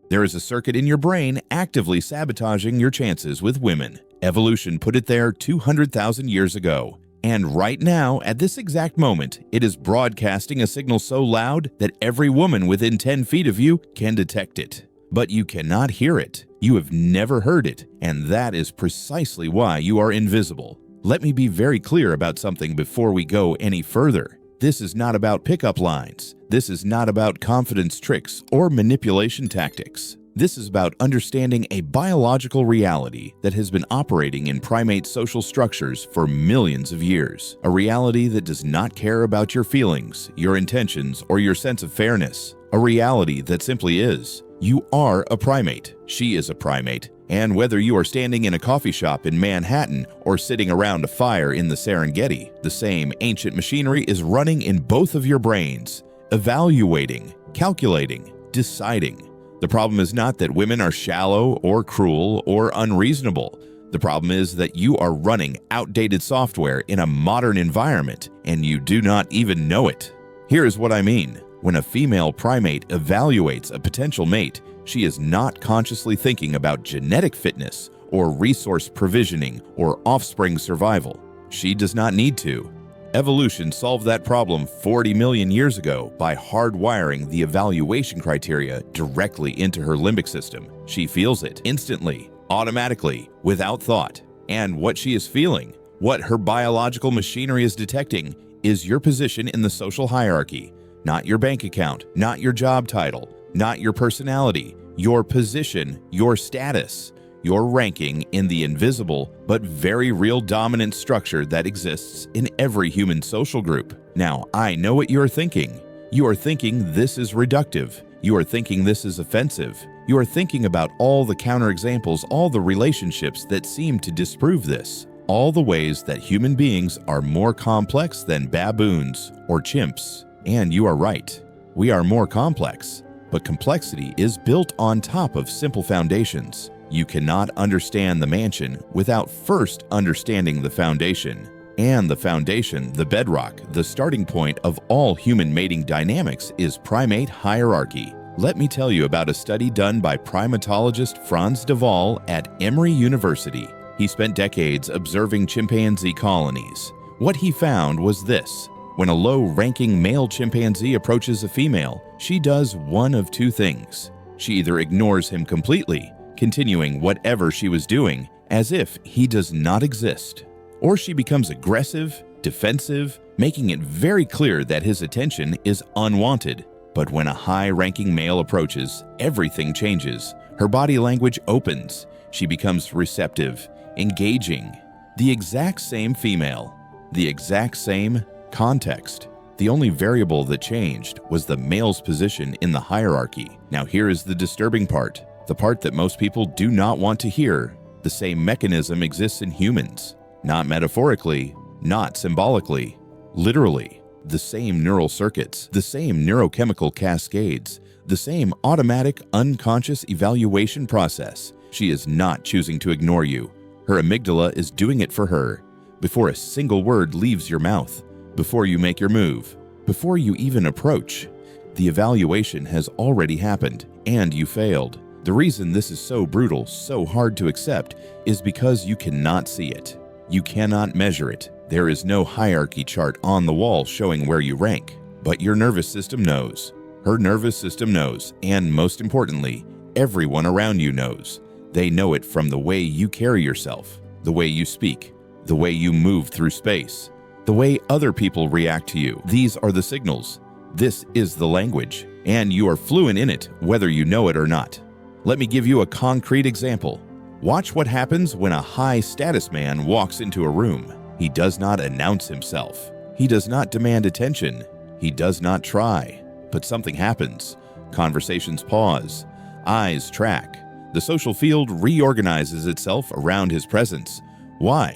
There is a circuit in your brain actively sabotaging your chances with women. Evolution put it there 200,000 years ago. And right now, at this exact moment, it is broadcasting a signal so loud that every woman within 10 feet of you can detect it. But you cannot hear it. You have never heard it, and that is precisely why you are invisible. Let me be very clear about something before we go any further. This is not about pickup lines. This is not about confidence tricks or manipulation tactics. This is about understanding a biological reality that has been operating in primate social structures for millions of years. A reality that does not care about your feelings, your intentions, or your sense of fairness. A reality that simply is. You are a primate. She is a primate. And whether you are standing in a coffee shop in Manhattan or sitting around a fire in the Serengeti, the same ancient machinery is running in both of your brains, evaluating, calculating, deciding. The problem is not that women are shallow or cruel or unreasonable. The problem is that you are running outdated software in a modern environment and you do not even know it. Here is what I mean. When a female primate evaluates a potential mate, she is not consciously thinking about genetic fitness or resource provisioning or offspring survival. She does not need to. Evolution solved that problem 40 million years ago by hardwiring the evaluation criteria directly into her limbic system. She feels it instantly, automatically, without thought. And what she is feeling, what her biological machinery is detecting, is your position in the social hierarchy. Not your bank account, not your job title, not your personality, your position, your status, your ranking in the invisible but very real dominant structure that exists in every human social group. Now, I know what you're thinking. You are thinking this is reductive. You are thinking this is offensive. You are thinking about all the counterexamples, all the relationships that seem to disprove this, all the ways that human beings are more complex than baboons or chimps. And you are right. We are more complex, but complexity is built on top of simple foundations. You cannot understand the mansion without first understanding the foundation. And the foundation, the bedrock, the starting point of all human mating dynamics is primate hierarchy. Let me tell you about a study done by primatologist Franz de Waal at Emory University. He spent decades observing chimpanzee colonies. What he found was this. When a low-ranking male chimpanzee approaches a female, she does one of two things. She either ignores him completely, continuing whatever she was doing as if he does not exist, or she becomes aggressive, defensive, making it very clear that his attention is unwanted. But when a high-ranking male approaches, everything changes. Her body language opens. She becomes receptive, engaging. The exact same female, the exact same context. The only variable that changed was the male's position in the hierarchy. Now here is the disturbing part, the part that most people do not want to hear. The same mechanism exists in humans, not metaphorically, not symbolically, literally. The same neural circuits, the same neurochemical cascades, the same automatic unconscious evaluation process. She is not choosing to ignore you. Her amygdala is doing it for her. Before a single word leaves your mouth, before you make your move, before you even approach, the evaluation has already happened and you failed. The reason this is so brutal, so hard to accept, is because you cannot see it. You cannot measure it. There is no hierarchy chart on the wall showing where you rank. But your nervous system knows. Her nervous system knows, and most importantly, everyone around you knows. They know it from the way you carry yourself, the way you speak, the way you move through space, the way other people react to you. These are the signals. This is the language, and you are fluent in it, whether you know it or not. Let me give you a concrete example. Watch what happens when a high-status man walks into a room. He does not announce himself. He does not demand attention. He does not try. But something happens. Conversations pause. Eyes track. The social field reorganizes itself around his presence. Why?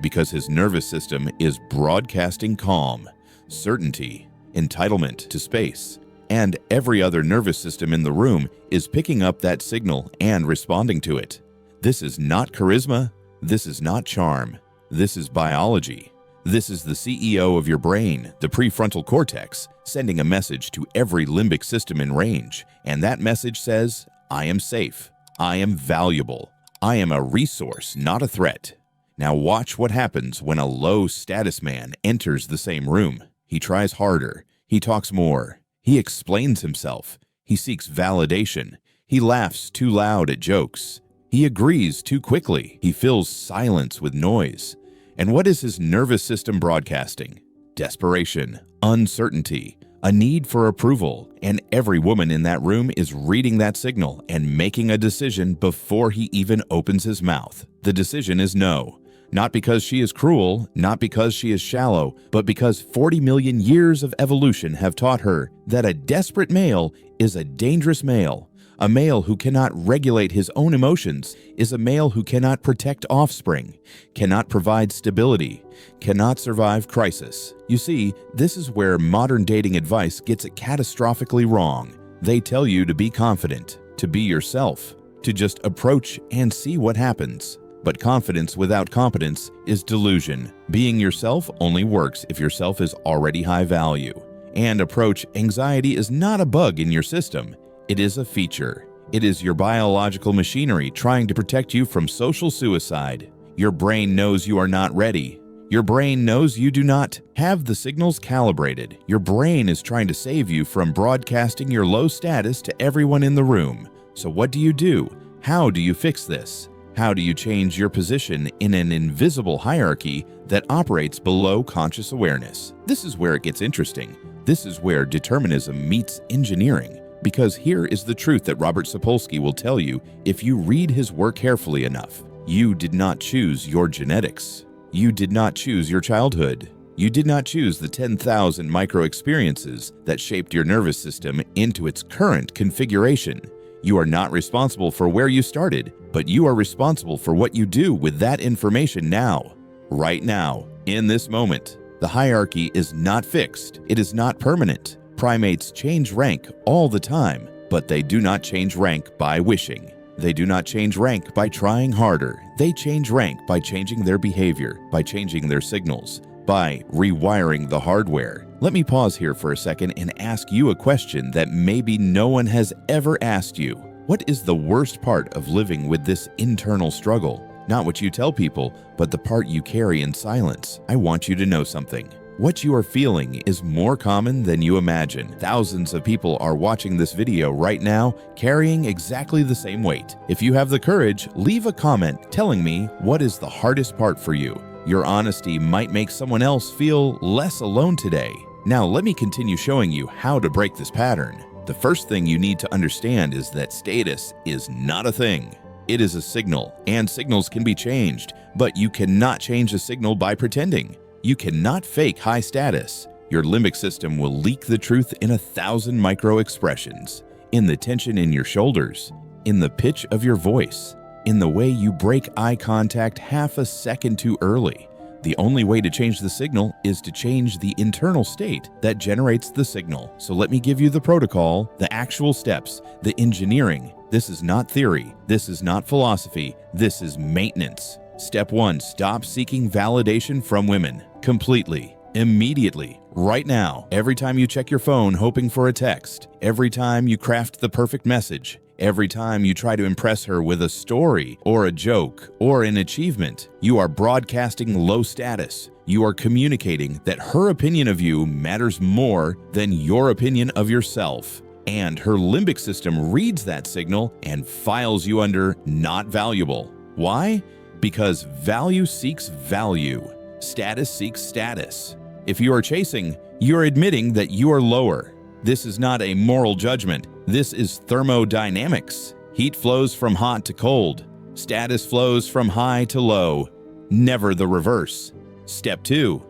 Because his nervous system is broadcasting calm, certainty, entitlement to space, and every other nervous system in the room is picking up that signal and responding to it. This is not charisma. This is not charm. This is biology. This is the CEO of your brain, the prefrontal cortex, sending a message to every limbic system in range, and that message says, I am safe. I am valuable. I am a resource, not a threat. Now watch what happens when a low-status man enters the same room. He tries harder. He talks more. He explains himself. He seeks validation. He laughs too loud at jokes. He agrees too quickly. He fills silence with noise. And what is his nervous system broadcasting? Desperation, uncertainty, a need for approval, and every woman in that room is reading that signal and making a decision before he even opens his mouth. The decision is no. Not because she is cruel, not because she is shallow, but because 40 million years of evolution have taught her that a desperate male is a dangerous male. A male who cannot regulate his own emotions is a male who cannot protect offspring, cannot provide stability, cannot survive crisis. You see, this is where modern dating advice gets it catastrophically wrong. They tell you to be confident, to be yourself, to just approach and see what happens. But confidence without competence is delusion. Being yourself only works if yourself is already high value. And approach anxiety is not a bug in your system. It is a feature. It is your biological machinery trying to protect you from social suicide. Your brain knows you are not ready. Your brain knows you do not have the signals calibrated. Your brain is trying to save you from broadcasting your low status to everyone in the room. So what do? How do you fix this? How do you change your position in an invisible hierarchy that operates below conscious awareness? This is where it gets interesting. This is where determinism meets engineering. Because here is the truth that Robert Sapolsky will tell you if you read his work carefully enough. You did not choose your genetics. You did not choose your childhood. You did not choose the 10,000 micro-experiences that shaped your nervous system into its current configuration. You are not responsible for where you started, but you are responsible for what you do with that information now. Right now, in this moment. The hierarchy is not fixed. It is not permanent. Primates change rank all the time, but they do not change rank by wishing. They do not change rank by trying harder. They change rank by changing their behavior, by changing their signals, by rewiring the hardware. Let me pause here for a second and ask you a question that maybe no one has ever asked you. What is the worst part of living with this internal struggle? Not what you tell people, but the part you carry in silence. I want you to know something. What you are feeling is more common than you imagine. Thousands of people are watching this video right now, carrying exactly the same weight. If you have the courage, leave a comment telling me what is the hardest part for you. Your honesty might make someone else feel less alone today. Now let me continue showing you how to break this pattern. The first thing you need to understand is that status is not a thing. It is a signal, and signals can be changed, but you cannot change a signal by pretending. You cannot fake high status. Your limbic system will leak the truth in 1,000 micro-expressions, in the tension in your shoulders, in the pitch of your voice, in the way you break eye contact half a second too early. The only way to change the signal is to change the internal state that generates the signal. So let me give you the protocol, the actual steps, the engineering. This is not theory. This is not philosophy. This is maintenance. Step 1, stop seeking validation from women. Completely. Immediately. Right now. Every time you check your phone hoping for a text. Every time you craft the perfect message. Every time you try to impress her with a story or a joke or an achievement, you are broadcasting low status. You are communicating that her opinion of you matters more than your opinion of yourself. And her limbic system reads that signal and files you under not valuable. Why? Because value seeks value. Status seeks status. If you are chasing, you're admitting that you are lower. This is not a moral judgment. This is thermodynamics. Heat flows from hot to cold. Status flows from high to low. Never the reverse. Step 2.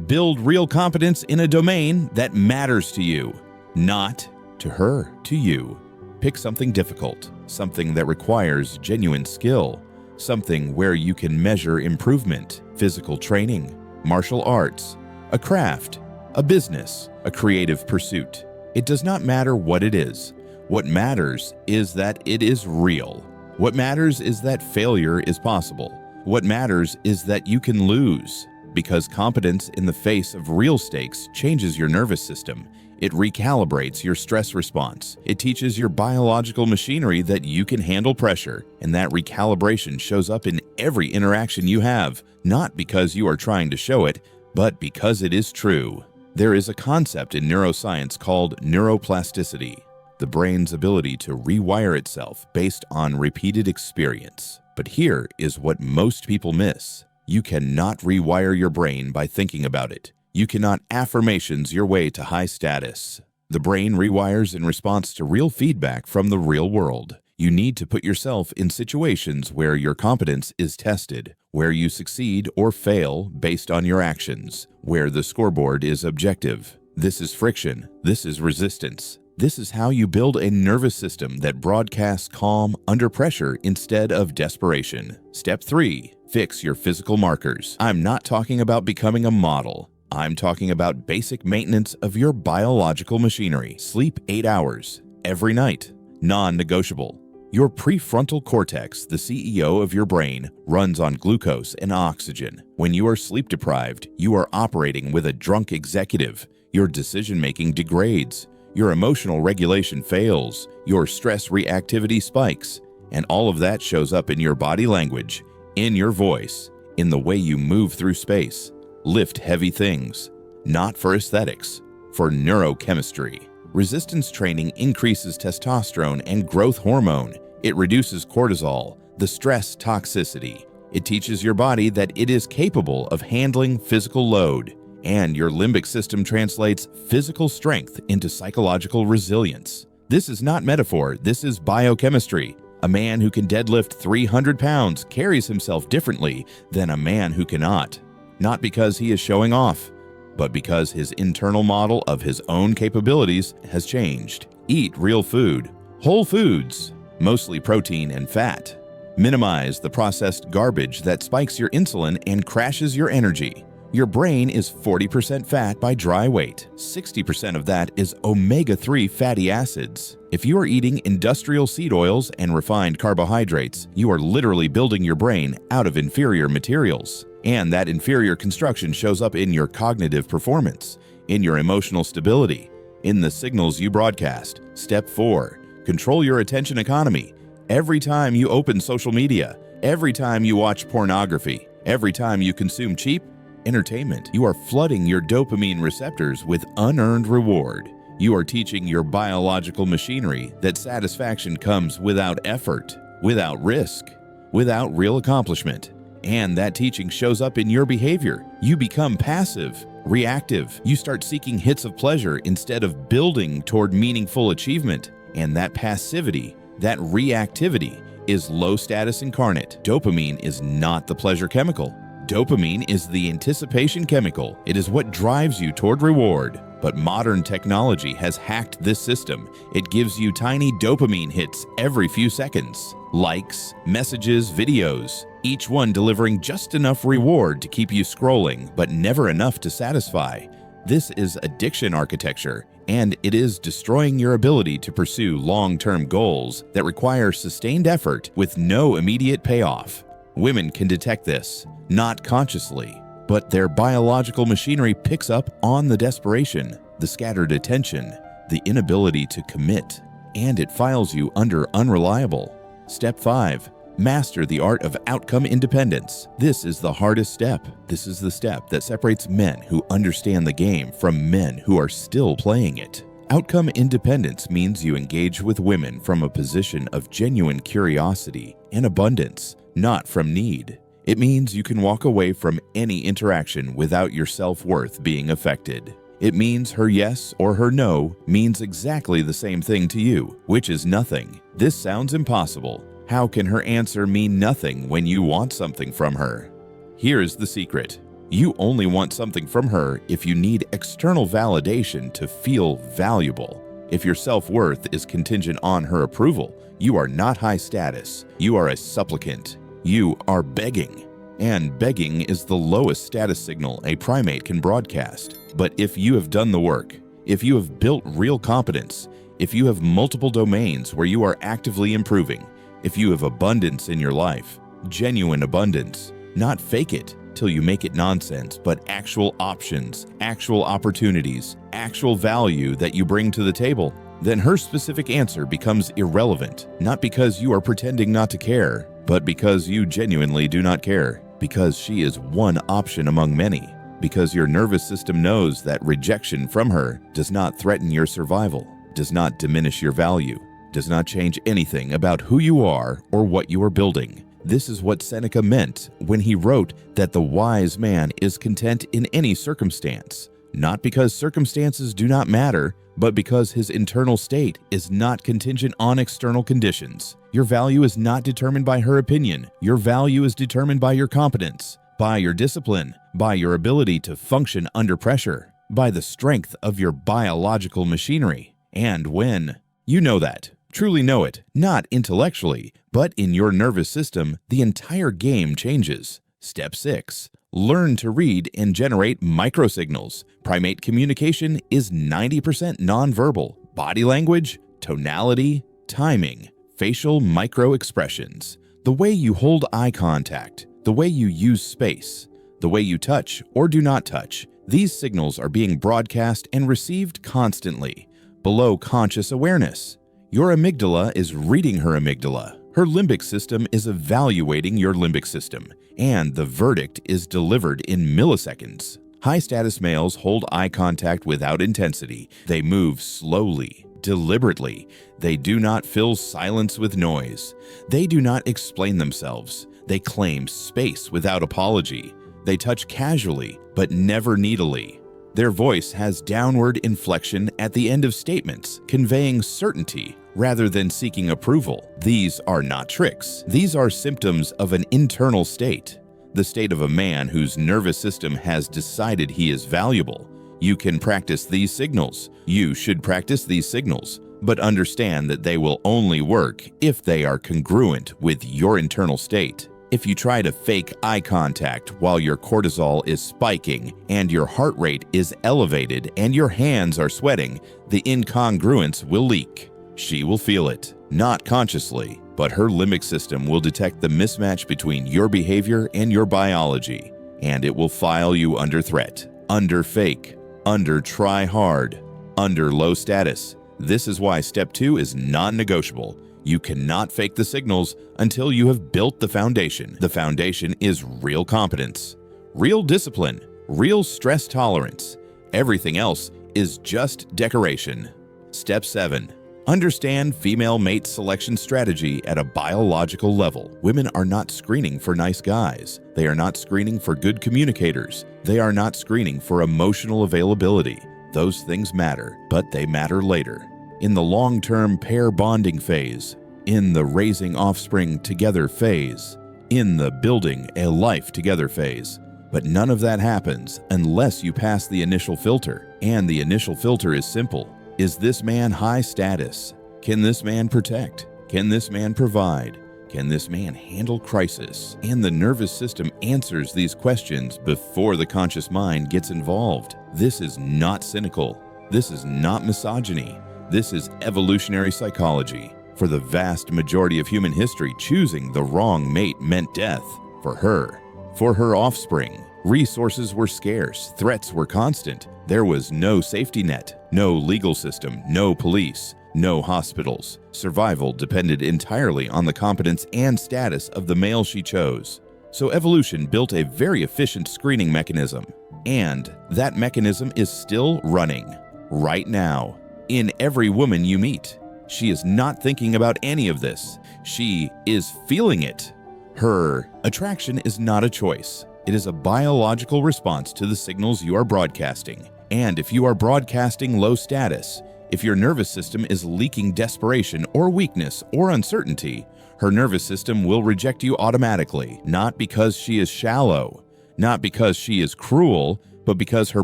Build real competence in a domain that matters to you. Not to her, to you. Pick something difficult, something that requires genuine skill, something where you can measure improvement, physical training, martial arts, a craft, a business, a creative pursuit. It does not matter what it is. What matters is that it is real. What matters is that failure is possible. What matters is that you can lose, because competence in the face of real stakes changes your nervous system. It recalibrates your stress response. It teaches your biological machinery that you can handle pressure, and that recalibration shows up in every interaction you have, not because you are trying to show it, but because it is true. There is a concept in neuroscience called neuroplasticity, the brain's ability to rewire itself based on repeated experience. But here is what most people miss. You cannot rewire your brain by thinking about it. You cannot affirmations your way to high status. The brain rewires in response to real feedback from the real world. You need to put yourself in situations where your competence is tested, where you succeed or fail based on your actions, where the scoreboard is objective. This is friction. This is resistance. This is how you build a nervous system that broadcasts calm under pressure instead of desperation. Step 3. Fix your physical markers. I'm not talking about becoming a model. I'm talking about basic maintenance of your biological machinery. Sleep 8 hours every night. Non-negotiable. Your prefrontal cortex, the CEO of your brain, runs on glucose and oxygen. When you are sleep deprived, you are operating with a drunk executive. Your decision-making degrades. Your emotional regulation fails. Your stress reactivity spikes. And all of that shows up in your body language, in your voice, in the way you move through space. Lift heavy things, not for aesthetics, for neurochemistry. Resistance training increases testosterone and growth hormone. It reduces cortisol, the stress toxicity. It teaches your body that it is capable of handling physical load. And your limbic system translates physical strength into psychological resilience. This is not metaphor, this is biochemistry. A man who can deadlift 300 pounds carries himself differently than a man who cannot. Not because he is showing off, but because his internal model of his own capabilities has changed. Eat real food, whole foods, mostly protein and fat. Minimize the processed garbage that spikes your insulin and crashes your energy. Your brain is 40% fat by dry weight. 60% of that is omega-3 fatty acids. If you are eating industrial seed oils and refined carbohydrates, you are literally building your brain out of inferior materials. And that inferior construction shows up in your cognitive performance, in your emotional stability, in the signals you broadcast. Step 4. Control your attention economy. Every time you open social media, every time you watch pornography, every time you consume cheap entertainment, you are flooding your dopamine receptors with unearned reward. You are teaching your biological machinery that satisfaction comes without effort, without risk, without real accomplishment. And that teaching shows up in your behavior. You become passive, reactive. You start seeking hits of pleasure instead of building toward meaningful achievement. And that passivity, that reactivity, is low status incarnate. Dopamine is not the pleasure chemical. Dopamine is the anticipation chemical. It is what drives you toward reward. But modern technology has hacked this system. It gives you tiny dopamine hits every few seconds. Likes, messages, videos, each one delivering just enough reward to keep you scrolling, but never enough to satisfy. This is addiction architecture, and it is destroying your ability to pursue long-term goals that require sustained effort with no immediate payoff. Women can detect this, not consciously, but their biological machinery picks up on the desperation, the scattered attention, the inability to commit, and it files you under unreliable. Step 5. Master the art of outcome independence. This is the hardest step. This is the step that separates men who understand the game from men who are still playing it. Outcome independence means you engage with women from a position of genuine curiosity and abundance, not from need. It means you can walk away from any interaction without your self-worth being affected. It means her yes or her no means exactly the same thing to you, which is nothing. This sounds impossible. How can her answer mean nothing when you want something from her? Here's the secret. You only want something from her if you need external validation to feel valuable. If your self-worth is contingent on her approval, you are not high status. You are a supplicant. You are begging. And begging is the lowest status signal a primate can broadcast. But if you have done the work, if you have built real competence, if you have multiple domains where you are actively improving, if you have abundance in your life, genuine abundance, not fake it, till you make it nonsense, but actual options, actual opportunities, actual value that you bring to the table, then her specific answer becomes irrelevant, not because you are pretending not to care, but because you genuinely do not care, because she is one option among many, because your nervous system knows that rejection from her does not threaten your survival, does not diminish your value, does not change anything about who you are or what you are building. This is what Seneca meant when he wrote that the wise man is content in any circumstance, not because circumstances do not matter, but because his internal state is not contingent on external conditions. Your value is not determined by her opinion. Your value is determined by your competence, by your discipline, by your ability to function under pressure, by the strength of your biological machinery. And when you know that, truly know it, not intellectually, but in your nervous system, the entire game changes. Step 6. Learn to read and generate microsignals. Primate communication is 90% nonverbal. Body language, tonality, timing, facial micro-expressions. The way you hold eye contact, the way you use space, the way you touch or do not touch. These signals are being broadcast and received constantly, below conscious awareness. Your amygdala is reading her amygdala. Her limbic system is evaluating your limbic system, and the verdict is delivered in milliseconds. High-status males hold eye contact without intensity. They move slowly, deliberately. They do not fill silence with noise. They do not explain themselves. They claim space without apology. They touch casually, but never needily. Their voice has downward inflection at the end of statements, conveying certainty rather than seeking approval. These are not tricks. These are symptoms of an internal state, the state of a man whose nervous system has decided he is valuable. You can practice these signals. You should practice these signals, but understand that they will only work if they are congruent with your internal state. If you try to fake eye contact while your cortisol is spiking and your heart rate is elevated and your hands are sweating, the incongruence will leak. She will feel it, not consciously, but her limbic system will detect the mismatch between your behavior and your biology, and it will file you under threat, under fake, under try hard, under low status. This is why step 2 is non-negotiable. You cannot fake the signals until you have built the foundation. The foundation is real competence, real discipline, real stress tolerance. Everything else is just decoration. Step 7. Understand female mate selection strategy at a biological level. Women are not screening for nice guys. They are not screening for good communicators. They are not screening for emotional availability. Those things matter, but they matter later. In the long-term pair bonding phase, in the raising offspring together phase, in the building a life together phase. But none of that happens unless you pass the initial filter. And the initial filter is simple. Is this man high status? Can this man protect? Can this man provide? Can this man handle crisis? And the nervous system answers these questions before the conscious mind gets involved. This is not cynical. This is not misogyny. This is evolutionary psychology. For the vast majority of human history, choosing the wrong mate meant death. For her offspring. Resources were scarce, threats were constant. There was no safety net, no legal system, no police, no hospitals. Survival depended entirely on the competence and status of the male she chose. So evolution built a very efficient screening mechanism. And that mechanism is still running right now. In every woman you meet, she is not thinking about any of this. She is feeling it. Her attraction is not a choice. It is a biological response to the signals you are broadcasting. And if you are broadcasting low status, if your nervous system is leaking desperation or weakness or uncertainty, her nervous system will reject you automatically, not because she is shallow, not because she is cruel, but because her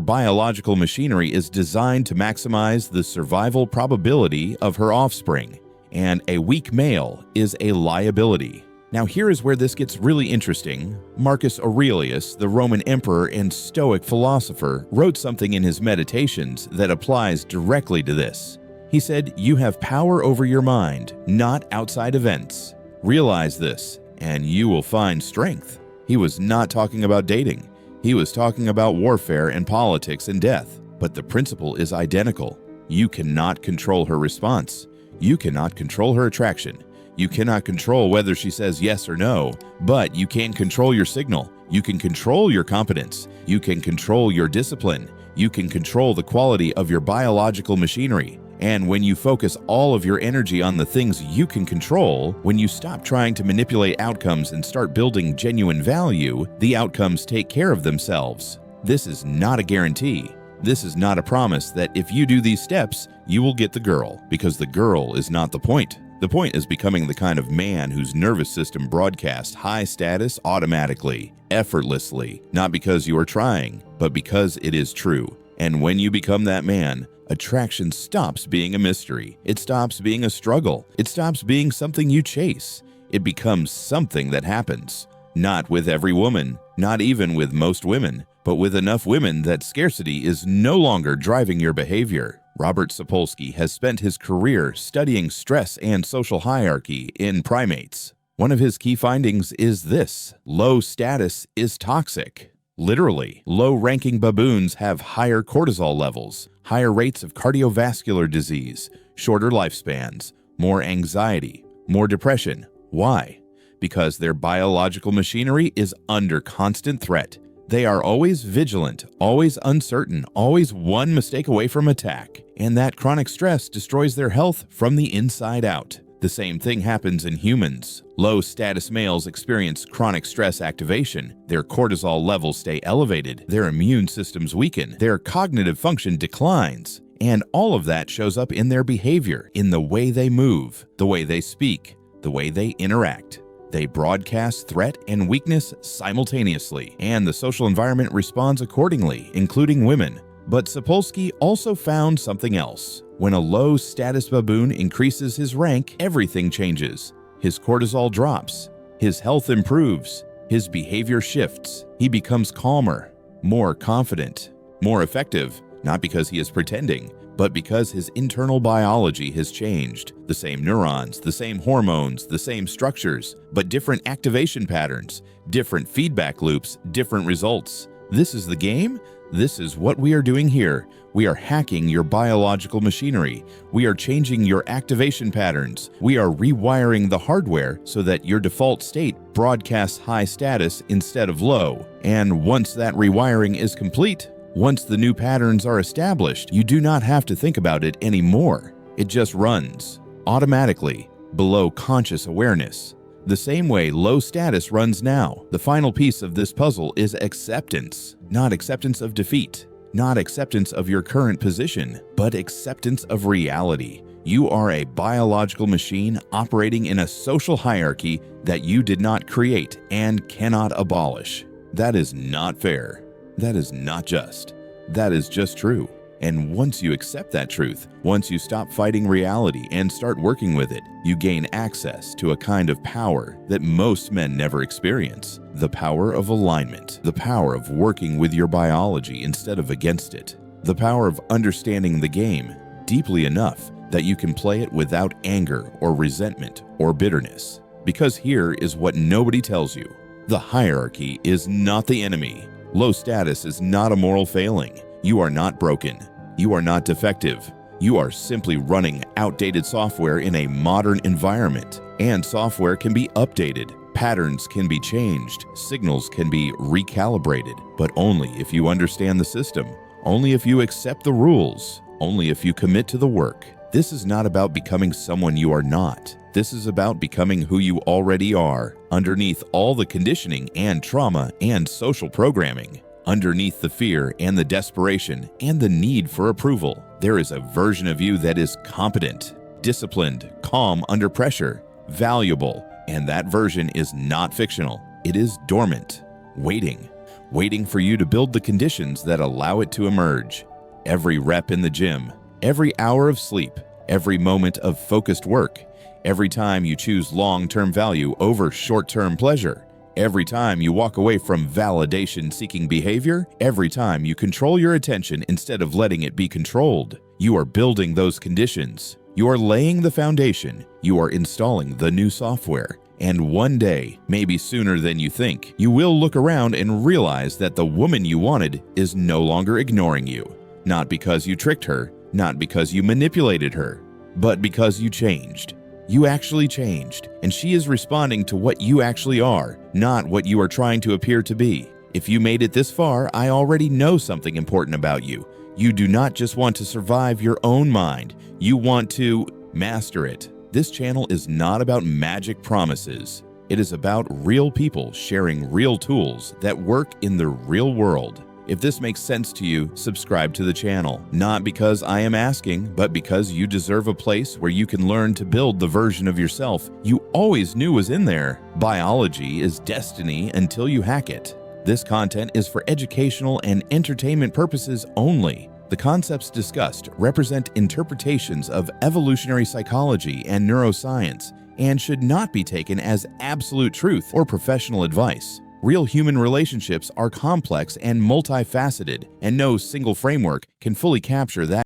biological machinery is designed to maximize the survival probability of her offspring. And a weak male is a liability. Now here is where this gets really interesting. Marcus Aurelius, the Roman emperor and Stoic philosopher, wrote something in his Meditations that applies directly to this. He said, "You have power over your mind, not outside events. Realize this, and you will find strength." He was not talking about dating. He was talking about warfare and politics and death. But the principle is identical. You cannot control her response. You cannot control her attraction. You cannot control whether she says yes or no, but you can control your signal. You can control your competence. You can control your discipline. You can control the quality of your biological machinery. And when you focus all of your energy on the things you can control, when you stop trying to manipulate outcomes and start building genuine value, the outcomes take care of themselves. This is not a guarantee. This is not a promise that if you do these steps, you will get the girl, because the girl is not the point. The point is becoming the kind of man whose nervous system broadcasts high status automatically, effortlessly, not because you are trying, but because it is true. And when you become that man, attraction stops being a mystery. It stops being a struggle. It stops being something you chase. It becomes something that happens. Not with every woman, not even with most women, but with enough women that scarcity is no longer driving your behavior. Robert Sapolsky has spent his career studying stress and social hierarchy in primates. One of his key findings is this: low status is toxic. Literally, low-ranking baboons have higher cortisol levels, higher rates of cardiovascular disease, shorter lifespans, more anxiety, more depression. Why? Because their biological machinery is under constant threat. They are always vigilant, always uncertain, always one mistake away from attack. And that chronic stress destroys their health from the inside out. The same thing happens in humans. Low-status males experience chronic stress activation. Their cortisol levels stay elevated. Their immune systems weaken. Their cognitive function declines. And all of that shows up in their behavior, in the way they move, the way they speak, the way they interact. They broadcast threat and weakness simultaneously, and the social environment responds accordingly, including women. But Sapolsky also found something else. When a low-status baboon increases his rank, everything changes. His cortisol drops, his health improves, his behavior shifts. He becomes calmer, more confident, more effective, not because he is pretending, but because his internal biology has changed. The same neurons, the same hormones, the same structures, but different activation patterns, different feedback loops, different results. This is the game. This is what we are doing here. We are hacking your biological machinery. We are changing your activation patterns. We are rewiring the hardware so that your default state broadcasts high status instead of low. And once that rewiring is complete, once the new patterns are established, you do not have to think about it anymore. It just runs automatically below conscious awareness. The same way low status runs now. The final piece of this puzzle is acceptance. Not acceptance of defeat, not acceptance of your current position, but acceptance of reality. You are a biological machine operating in a social hierarchy that you did not create and cannot abolish. That is not fair. That is not just. That is just true. And once you accept that truth, once you stop fighting reality and start working with it, you gain access to a kind of power that most men never experience. The power of alignment. The power of working with your biology instead of against it. The power of understanding the game deeply enough that you can play it without anger or resentment or bitterness. Because here is what nobody tells you. The hierarchy is not the enemy. Low status is not a moral failing. You are not broken. You are not defective. You are simply running outdated software in a modern environment. And software can be updated. Patterns can be changed. Signals can be recalibrated. But only if you understand the system. Only if you accept the rules. Only if you commit to the work. This is not about becoming someone you are not. This is about becoming who you already are, underneath all the conditioning and trauma and social programming. Underneath the fear and the desperation and the need for approval, there is a version of you that is competent, disciplined, calm under pressure, valuable, and that version is not fictional. It is dormant, waiting for you to build the conditions that allow it to emerge. Every rep in the gym, every hour of sleep, every moment of focused work, every time you choose long-term value over short-term pleasure, every time you walk away from validation-seeking behavior, every time you control your attention instead of letting it be controlled, you are building those conditions. You are laying the foundation. You are installing the new software. And one day, maybe sooner than you think, you will look around and realize that the woman you wanted is no longer ignoring you. Not because you tricked her, not because you manipulated her, but because you changed. You actually changed, and she is responding to what you actually are, not what you are trying to appear to be. If you made it this far, I already know something important about you. You do not just want to survive your own mind, you want to master it. This channel is not about magic promises. It is about real people sharing real tools that work in the real world. If this makes sense to you, subscribe to the channel. Not because I am asking, but because you deserve a place where you can learn to build the version of yourself you always knew was in there. Biology is destiny until you hack it. This content is for educational and entertainment purposes only. The concepts discussed represent interpretations of evolutionary psychology and neuroscience and should not be taken as absolute truth or professional advice. Real human relationships are complex and multifaceted, and no single framework can fully capture that.